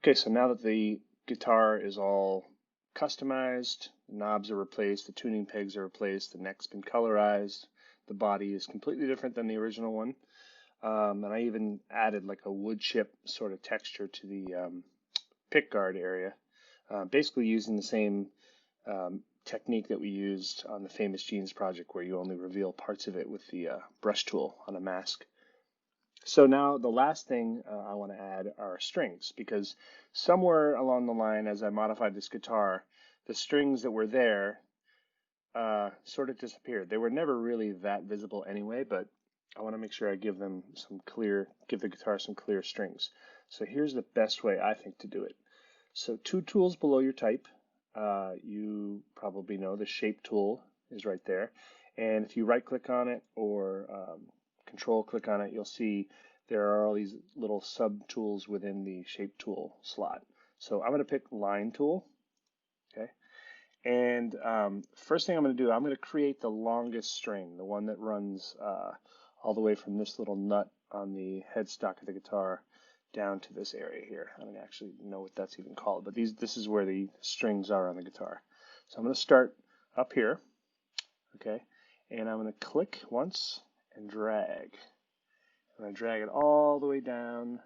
Okay, so now that the guitar is all customized, the knobs are replaced, the tuning pegs are replaced, the neck's been colorized, the body is completely different than the original one. And I even added like a wood chip sort of texture to the pick guard area, basically using the same technique that we used on the Famous Jeans project where you only reveal parts of it with the brush tool on a mask. So now the last thing I want to add are strings, because somewhere along the line as I modified this guitar, the strings that were there sort of disappeared. They were never really that visible anyway, but I want to make sure I give them give the guitar some clear strings. So here's the best way I think to do it. So two tools below your type, you probably know the shape tool is right there. And if you right click on it or control click on it, you'll see there are all these little sub tools within the shape tool slot. So I'm going to pick line tool. Okay. And first thing I'm going to do, I'm going to create the longest string, the one that runs all the way from this little nut on the headstock of the guitar down to this area here. I don't actually know what that's even called, but this is where the strings are on the guitar. So I'm going to start up here, okay, and I'm going to click once and drag. I'm going to drag it all the way down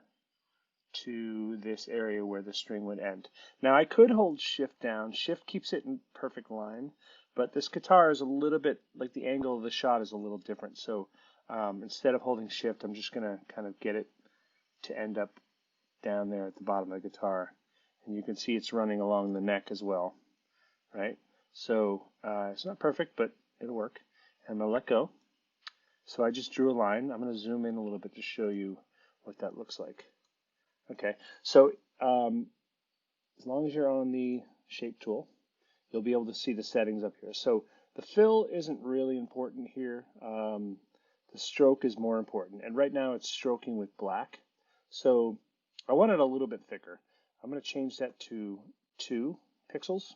to this area where the string would end. Now I could hold shift down. Shift keeps it in perfect line, but this guitar is a little bit, like the angle of the shot is a little different. So instead of holding shift, I'm just going to kind of get it to end up down there at the bottom of the guitar. And you can see it's running along the neck as well, right? So it's not perfect, but it'll work. And I'm going to let go. So I just drew a line. I'm going to zoom in a little bit to show you what that looks like. Okay, so as long as you're on the shape tool, you'll be able to see the settings up here. So the fill isn't really important here. The stroke is more important. And right now it's stroking with black. So I want it a little bit thicker. I'm going to change that to 2 pixels.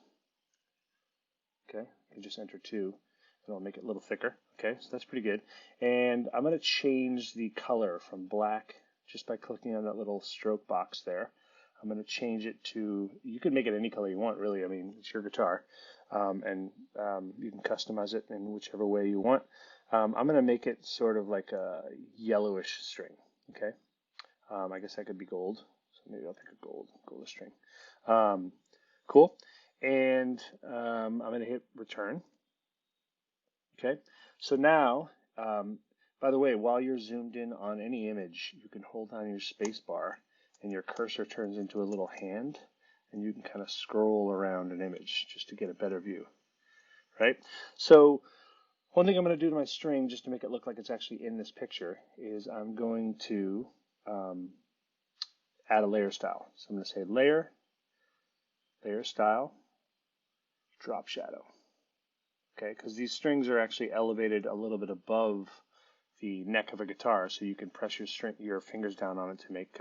Okay, you can just enter 2 and I'll make it a little thicker. Okay, so that's pretty good. And I'm going to change the color from black just by clicking on that little stroke box there. I'm going to change it to, you can make it any color you want, really. I mean, it's your guitar. And you can customize it in whichever way you want. I'm going to make it sort of like a yellowish string, okay? I guess that could be gold. So maybe I'll pick a goldish string. Cool. And I'm going to hit return. Okay. So now, by the way, while you're zoomed in on any image, you can hold down your space bar and your cursor turns into a little hand and you can kind of scroll around an image just to get a better view, right? So one thing I'm going to do to my string just to make it look like it's actually in this picture is I'm going to add a layer style. So I'm going to say layer, layer style, drop shadow. Okay, because these strings are actually elevated a little bit above the neck of a guitar, so you can press your fingers down on it to make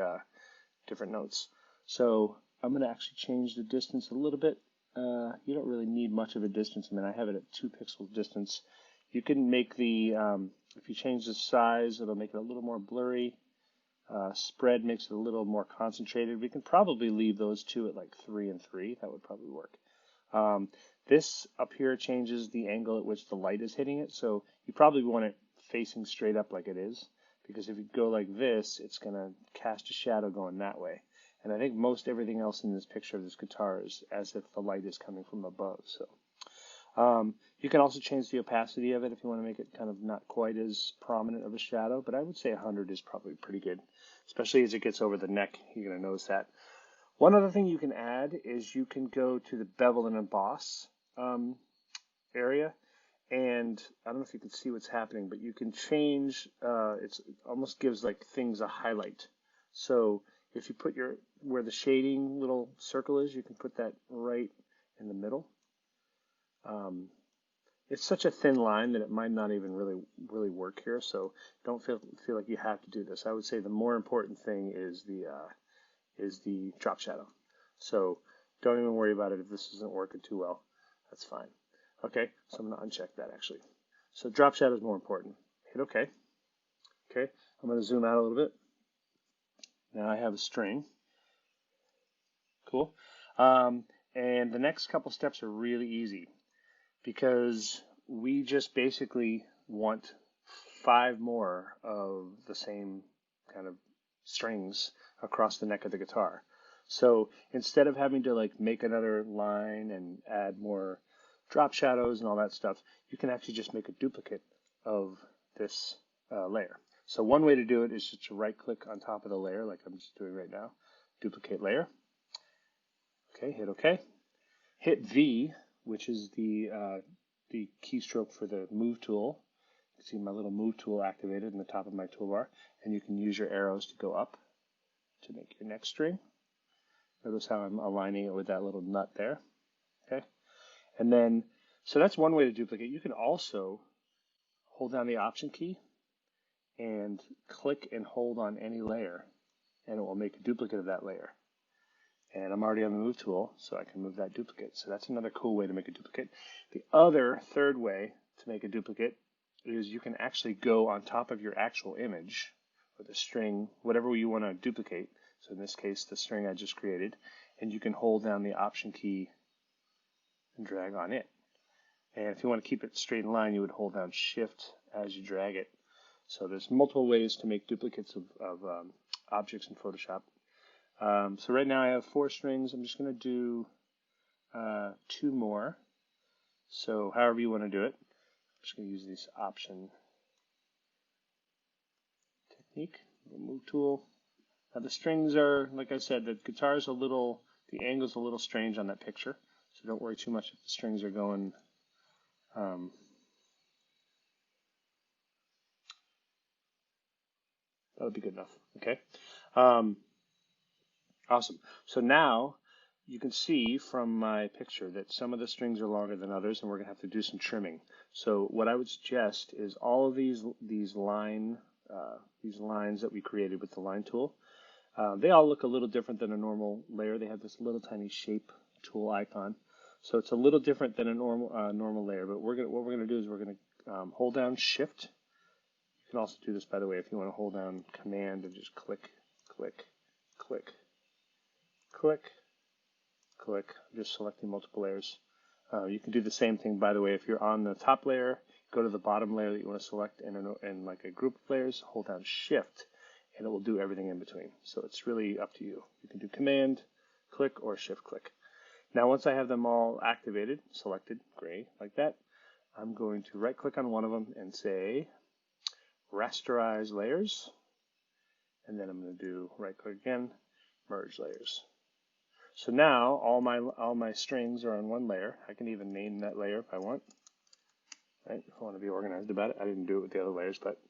different notes. So I'm going to actually change the distance a little bit. You don't really need much of a distance. I mean, I have it at 2 pixel distance. You can make the, if you change the size, it'll make it a little more blurry. Spread makes it a little more concentrated. We can probably leave those two at like 3 and 3. That would probably work. This up here changes the angle at which the light is hitting it, so you probably want it facing straight up like it is, because if you go like this, it's going to cast a shadow going that way. And I think most everything else in this picture of this guitar is as if the light is coming from above. So you can also change the opacity of it if you want to make it kind of not quite as prominent of a shadow, but I would say 100 is probably pretty good, especially as it gets over the neck. You're going to notice that. One other thing you can add is you can go to the bevel and emboss area, and I don't know if you can see what's happening, but you can change, it almost gives like things a highlight. So if you put where the shading little circle is, you can put that right in the middle. It's such a thin line that it might not even really work here, so don't feel like you have to do this. I would say the more important thing is the drop shadow. So don't even worry about it if this isn't working too well. That's fine. Okay, so I'm going to uncheck that actually. So drop shadow is more important. Hit OK. Okay, I'm going to zoom out a little bit. Now I have a string. cool. And the next couple steps are really easy because we just basically want 5 more of the same kind of strings across the neck of the guitar. So instead of having to like make another line and add more drop shadows and all that stuff, you can actually just make a duplicate of this layer. So one way to do it is just to right click on top of the layer like I'm just doing right now, duplicate layer. Okay, hit OK. Hit V, which is the keystroke for the move tool. You can see my little move tool activated in the top of my toolbar, and you can use your arrows to go up to make your next string. Notice how I'm aligning it with that little nut there. Okay, and then so that's one way to duplicate. You can also hold down the Option key and click and hold on any layer, and it will make a duplicate of that layer. And I'm already on the move tool, so I can move that duplicate. So that's another cool way to make a duplicate. The other third way to make a duplicate is you can actually go on top of your actual image or the string, whatever you want to duplicate. So in this case, the string I just created, and you can hold down the Option key and drag on it. And if you want to keep it straight in line, you would hold down Shift as you drag it. So there's multiple ways to make duplicates of objects in Photoshop. So right now I have 4 strings. I'm just going to do 2 more. So however you want to do it, I'm just going to use this Option technique, the move tool. Now the strings are, like I said, the guitar's the angle's a little strange on that picture. So don't worry too much if the strings are going that would be good enough. Okay. Awesome. So now you can see from my picture that some of the strings are longer than others, and we're going to have to do some trimming. So what I would suggest is all of these lines that we created with the line tool, they all look a little different than a normal layer. They have this little tiny shape tool icon. So it's a little different than a normal layer, but what we're going to do is we're going to hold down Shift. You can also do this, by the way, if you want to hold down Command and just click, click, click, click, click. I'm just selecting multiple layers. You can do the same thing, by the way, if you're on the top layer, go to the bottom layer that you want to select, and in like a group of layers, hold down Shift, and it will do everything in between. So it's really up to you. You can do Command, click, or Shift, click. Now, once I have them all activated, selected, gray, like that, I'm going to right-click on one of them and say Rasterize Layers, and then I'm going to do right-click again, Merge Layers. So now all my strings are on one layer. I can even name that layer if I want. Right? If I want to be organized about it. I didn't do it with the other layers, but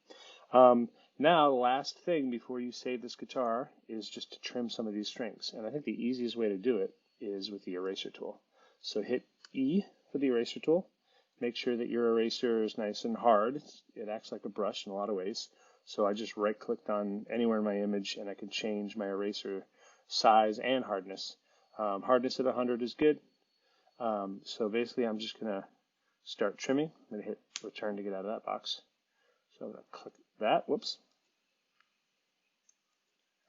now the last thing before you save this guitar is just to trim some of these strings. And I think the easiest way to do it is with the eraser tool. So hit E for the eraser tool. Make sure that your eraser is nice and hard. It acts like a brush in a lot of ways. So I just right-clicked on anywhere in my image, and I can change my eraser size and hardness. Hardness at 100 is good. So basically, I'm just going to start trimming. I'm going to hit Return to get out of that box. So I'm going to click that. Whoops.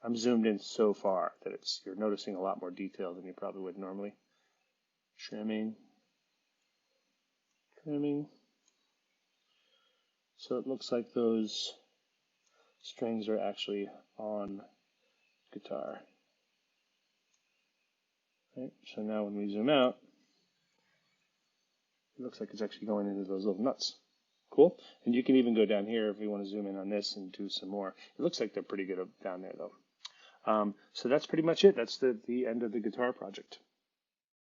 I'm zoomed in so far that you're noticing a lot more detail than you probably would normally. Trimming. Trimming. So it looks like those strings are actually on guitar. Right, so now when we zoom out, it looks like it's actually going into those little nuts. Cool. And you can even go down here if you want to zoom in on this and do some more. It looks like they're pretty good down there, though. So that's pretty much it. That's the end of the guitar project.